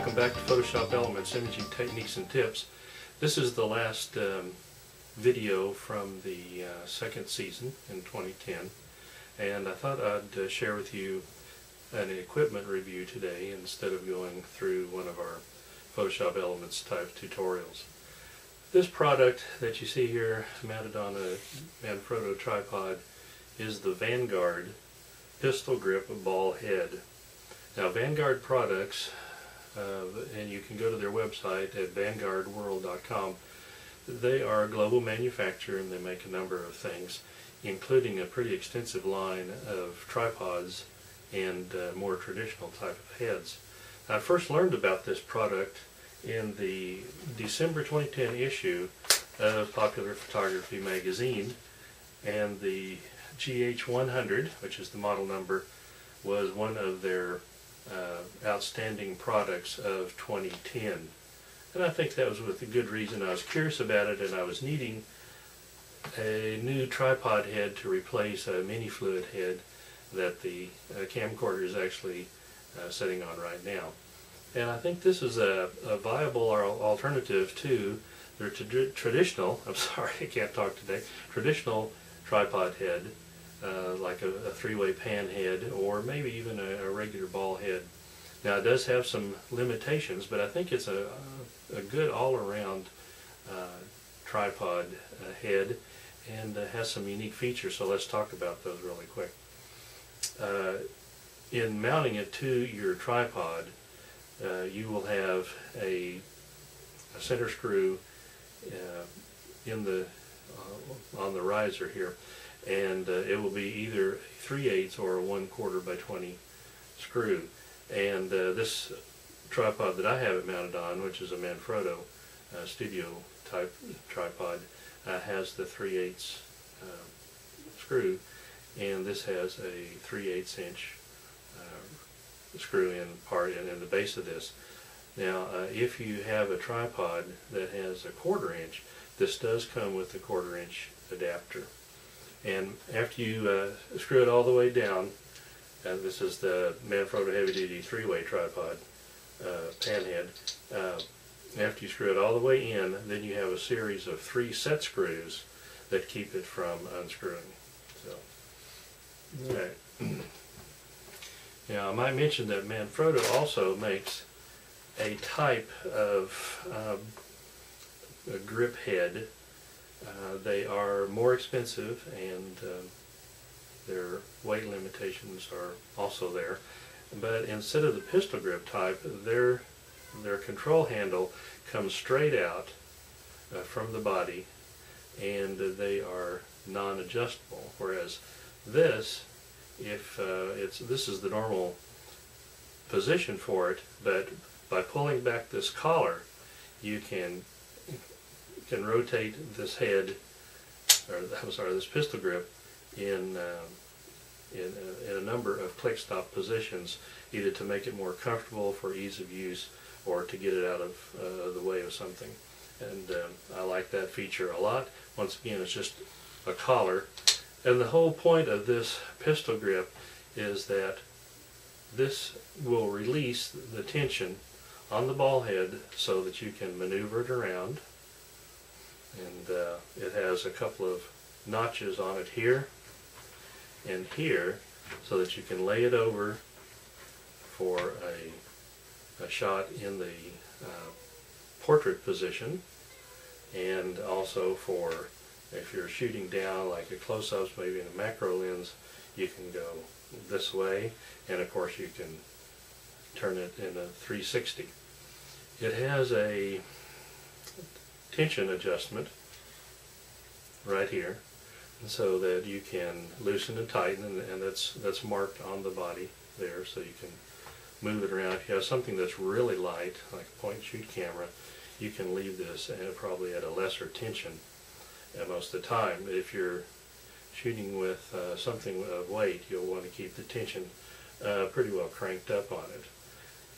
welcome back to Photoshop Elements Imaging Techniques and Tips. This is the last video from the second season in 2010, and I thought I'd share with you an equipment review today instead of going through one of our Photoshop Elements type tutorials. This product that you see here mounted on a Manfrotto tripod is the Vanguard pistol grip ball head. Now, Vanguard products, and you can go to their website at vanguardworld.com, they are a global manufacturer and they make a number of things, including a pretty extensive line of tripods and more traditional type of heads. I first learned about this product in the December 2010 issue of Popular Photography magazine, and the GH-100, which is the model number, was one of their outstanding products of 2010. And I think that was with a good reason. I was curious about it, and I was needing a new tripod head to replace a mini fluid head that the camcorder is actually sitting on right now. And I think this is a viable alternative to their traditional, I'm sorry, I can't talk today, traditional tripod head, like a three-way pan head, or maybe even a regular ball head. Now, it does have some limitations, but I think it's a good all-around tripod head, and has some unique features, so let's talk about those really quick. In mounting it to your tripod, you will have a center screw in the on the riser here, and it will be either 3/8 or a 1/4 by 20 screw. And this tripod that I have it mounted on, which is a Manfrotto studio type tripod, has the 3/8 screw, and this has a 3/8 inch screw in part in the base of this. Now, if you have a tripod that has a 1/4 inch, this does come with a 1/4 inch adapter. And after you screw it all the way down, and this is the Manfrotto heavy duty 3-way tripod pan head, after you screw it all the way in, then you have a series of 3 set screws that keep it from unscrewing. So, okay. Now, I might mention that Manfrotto also makes a type of a grip head. They are more expensive, and their weight limitations are also there. But instead of the pistol grip type, their control handle comes straight out from the body, and they are non-adjustable. Whereas this, this is the normal position for it, but by pulling back this collar, you can rotate this head, or I'm sorry, this pistol grip in a number of click stop positions, either to make it more comfortable for ease of use or to get it out of the way of something. And I like that feature a lot. Once again, it's just a collar. And the whole point of this pistol grip is that this will release the tension on the ball head so that you can maneuver it around. And it has a couple of notches on it here and here, so that you can lay it over for a shot in the portrait position, and also for if you're shooting down like a close-ups, maybe in a macro lens, you can go this way, and of course you can turn it in a 360. It has a tension adjustment right here, so that you can loosen and tighten, and that's marked on the body there, so you can move it around. If you have something that's really light, like a point and shoot camera, you can leave this probably at a lesser tension most of the time. If you're shooting with something of weight, you'll want to keep the tension pretty well cranked up on it.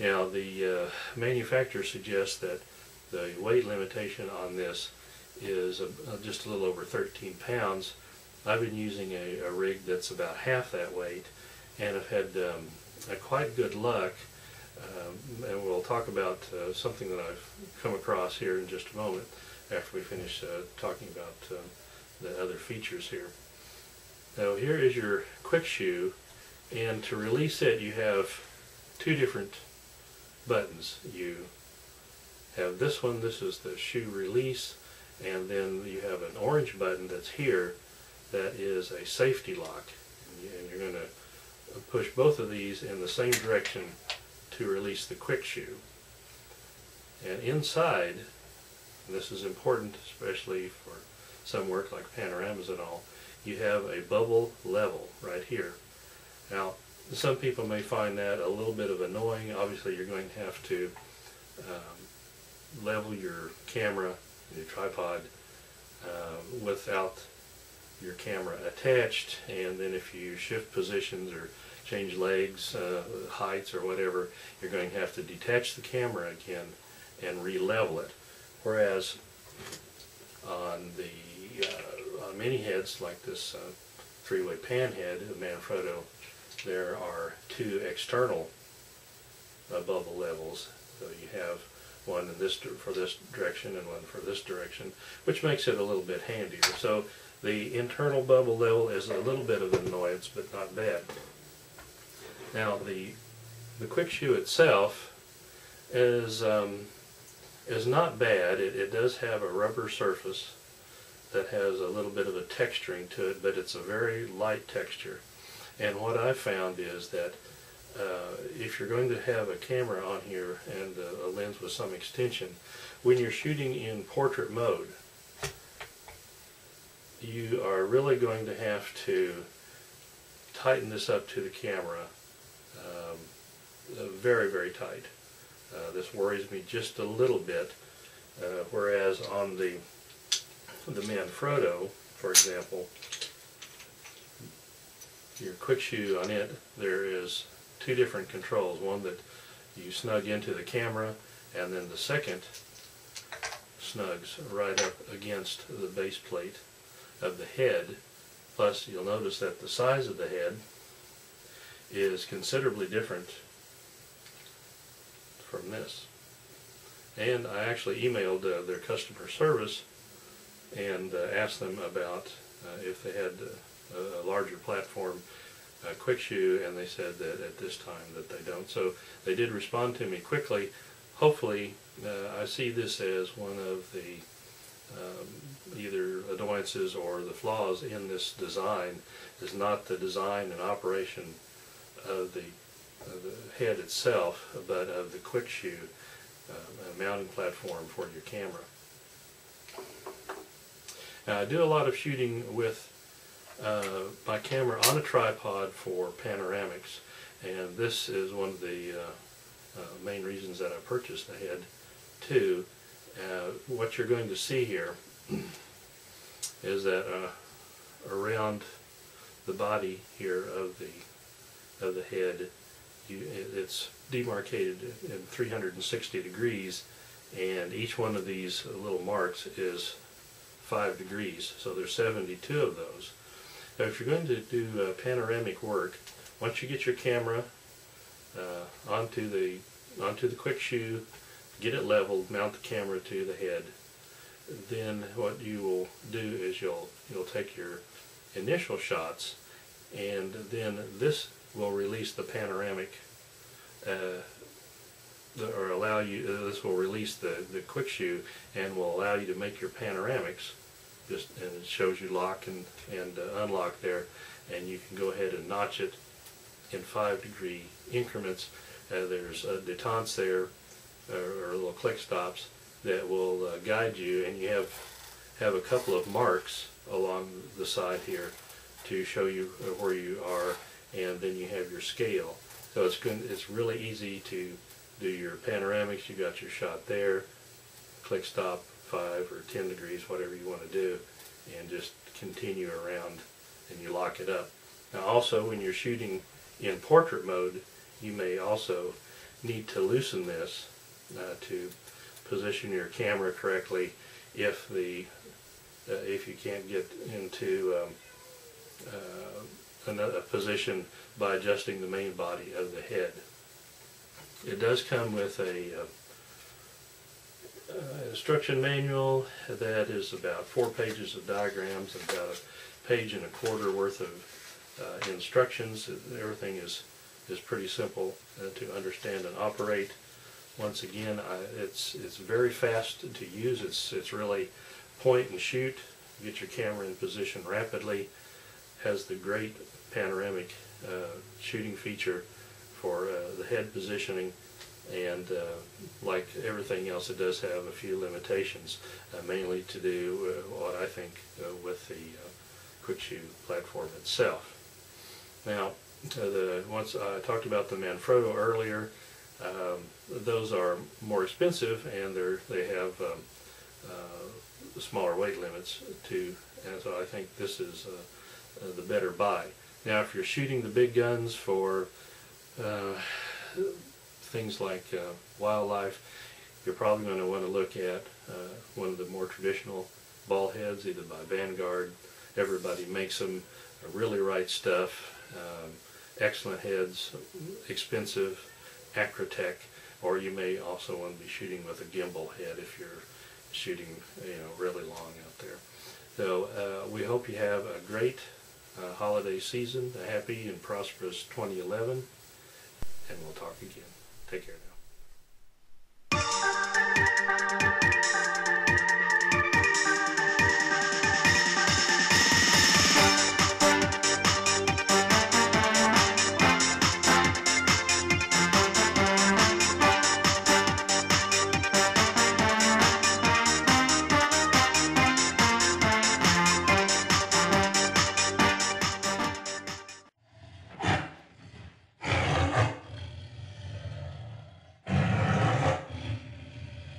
Now, the manufacturer suggests that the weight limitation on this is just a little over 13 pounds. I've been using a rig that's about half that weight, and I've had quite good luck And we'll talk about something that I've come across here in just a moment after we finish talking about the other features here. Now here is your quick shoe, and to release it you have two different buttons. You have this one, this is the shoe release, and then you have an orange button that's here that is a safety lock, and you're going to push both of these in the same direction to release the quick shoe. And inside, and this is important especially for some work like panoramas and all, you have a bubble level right here. Now some people may find that a little bit of annoying. Obviously you're going to have to level your camera, your tripod, without your camera attached, and then if you shift positions or change legs, heights or whatever, you're going to have to detach the camera again and re-level it. Whereas on the on many heads like this three-way pan head of Manfrotto, there are two external bubble levels. So you have one in this for this direction and one for this direction, which makes it a little bit handier. So the internal bubble level is a little bit of an annoyance, but not bad. Now the quick shoe itself is not bad. It does have a rubber surface that has a little bit of a texturing to it, but it's a very light texture. And what I found is that if you're going to have a camera on here and a lens with some extension, when you're shooting in portrait mode, you are really going to have to tighten this up to the camera very, very tight. This worries me just a little bit, whereas on the Manfrotto, for example, your quick shoe on it, there is two different controls. One that you snug into the camera, and then the second snugs right up against the base plate of the head. Plus you'll notice that the size of the head is considerably different from this. And I actually emailed their customer service and asked them about if they had a larger platform quick shoe, and they said that at this time that they don't. So they did respond to me quickly. Hopefully I see this as one of the either annoyances or the flaws in this design is not the design and operation of the head itself, but of the quick shoe mounting platform for your camera. Now I do a lot of shooting with my camera on a tripod for panoramics, and this is one of the main reasons that I purchased the head too. What you're going to see here is that around the body here of the head, it's demarcated in 360 degrees, and each one of these little marks is 5 degrees, so there's 72 of those. Now if you're going to do panoramic work, once you get your camera onto the quick shoe, get it leveled, mount the camera to the head, then what you will do is you'll take your initial shots, and then this will release the panoramic or allow you, this will release the quick shoe and will allow you to make your panoramics. And it shows you lock and unlock there, and you can go ahead and notch it in 5-degree increments. There's detents there, or little click stops that will guide you, and you have a couple of marks along the side here to show you where you are, and then you have your scale. So it's really easy to do your panoramics. You got your shot there, click stop, 5 or 10 degrees, whatever you want to do, and just continue around, and you lock it up. Now also, when you're shooting in portrait mode, you may also need to loosen this to position your camera correctly if you can't get into a position by adjusting the main body of the head. It does come with a instruction manual that is about 4 pages of diagrams and about a page and a quarter worth of instructions. Everything is pretty simple to understand and operate. Once again, it's very fast to use. It's really point and shoot. Get your camera in position rapidly. Has the great panoramic shooting feature for the head positioning, and like everything else, it does have a few limitations, mainly to do what I think with the quick shoot platform itself. Now, once I talked about the Manfrotto earlier, those are more expensive, and they have smaller weight limits too, and so I think this is the better buy. Now, if you're shooting the big guns for things like wildlife, you're probably going to want to look at one of the more traditional ball heads, either by Vanguard. Everybody makes them, really right stuff, excellent heads, expensive, Acrotech, or you may also want to be shooting with a gimbal head if you're shooting, really long out there. So we hope you have a great holiday season, a happy and prosperous 2011, and we'll talk again. Take care now.